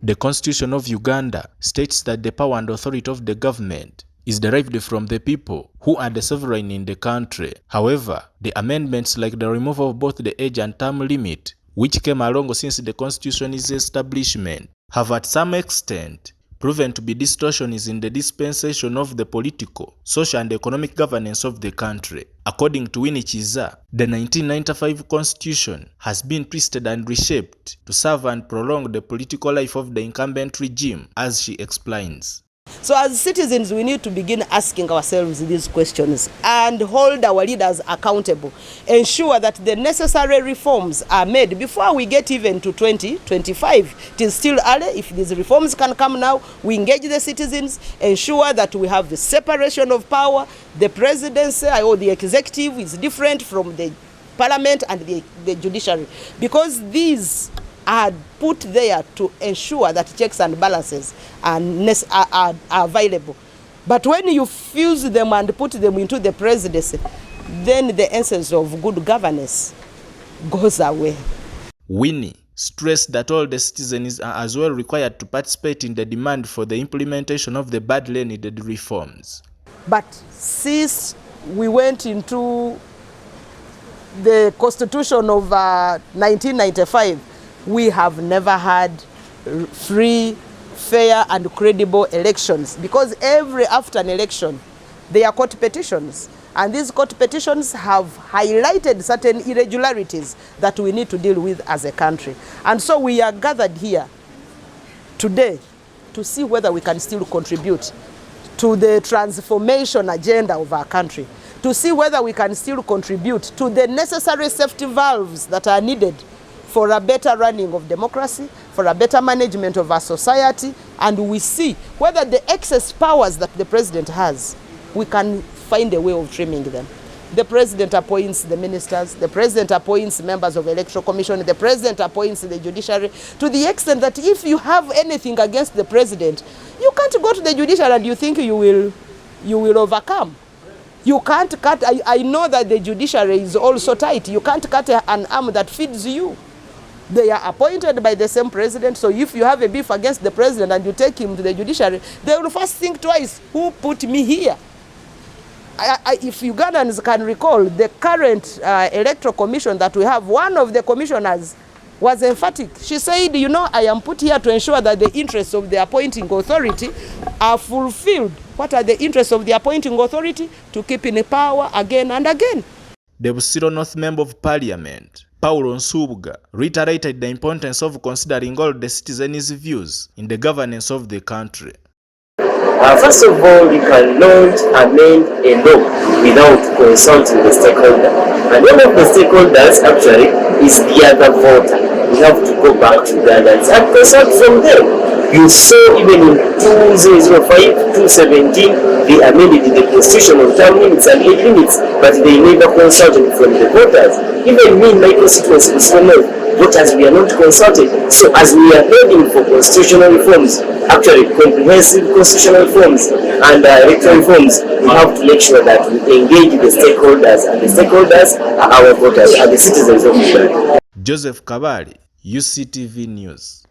The Constitution of Uganda states that the power and authority of the government is derived from the people, who are the sovereign in the country. However, the amendments like the removal of both the age and term limit, which came along since the Constitution's establishment, have at some extent proven to be distortions in the dispensation of the political, social and economic governance of the country. According to Winnie Kizza, the 1995 Constitution has been twisted and reshaped to serve and prolong the political life of the incumbent regime, as she explains. So as citizens, we need to begin asking ourselves these questions and hold our leaders accountable. Ensure that the necessary reforms are made before we get even to 2025. It is still early. If these reforms can come now, we engage the citizens, ensure that we have the separation of power. The presidency or the executive is different from the parliament and the judiciary, because these are put there to ensure that checks and balances are available. But when you fuse them and put them into the presidency, then the essence of good governance goes away. Winnie stressed that all the citizens are as well required to participate in the demand for the implementation of the badly needed reforms. But since we went into the Constitution of 1995, we have never had free, fair and credible elections, because after an election there are court petitions, and these court petitions have highlighted certain irregularities that we need to deal with as a country. And so we are gathered here today to see whether we can still contribute to the transformation agenda of our country, to see whether we can still contribute to the necessary safety valves that are needed for a better running of democracy, for a better management of our society, and we see whether the excess powers that the president has, we can find a way of trimming them. The president appoints the ministers, the president appoints members of the Electoral Commission, the president appoints the judiciary, to the extent that if you have anything against the president, you can't go to the judiciary and you think you will overcome. You can't cut, I know that the judiciary is also tight, you can't cut an arm that feeds you. They are appointed by the same president, so if you have a beef against the president and you take him to the judiciary, they will first think twice, who put me here? If Ugandans can recall, the current Electoral Commission that we have, one of the commissioners was emphatic. She said, you know, I am put here to ensure that the interests of the appointing authority are fulfilled. What are the interests of the appointing authority? To keep in power again and again. The Busiro North Member of Parliament, Paulo Nsubga, reiterated the importance of considering all the citizens' views in the governance of the country. First of all, you cannot amend a law without consulting the stakeholder. And one of the stakeholders actually is the other voter. You have to go back to Uganda and consult from them. You saw even in 2005, 2017, they amended the constitution of term limits and age limits, but they never consulted from the voters. Even me in my constituency, voters, we are not consulted. So as we are heading for constitutional reforms, actually comprehensive constitutional reforms and electoral reforms, we have to make sure that we engage the stakeholders, and the stakeholders are our voters, are the citizens of Uganda. Joseph Kabali, UCTV News.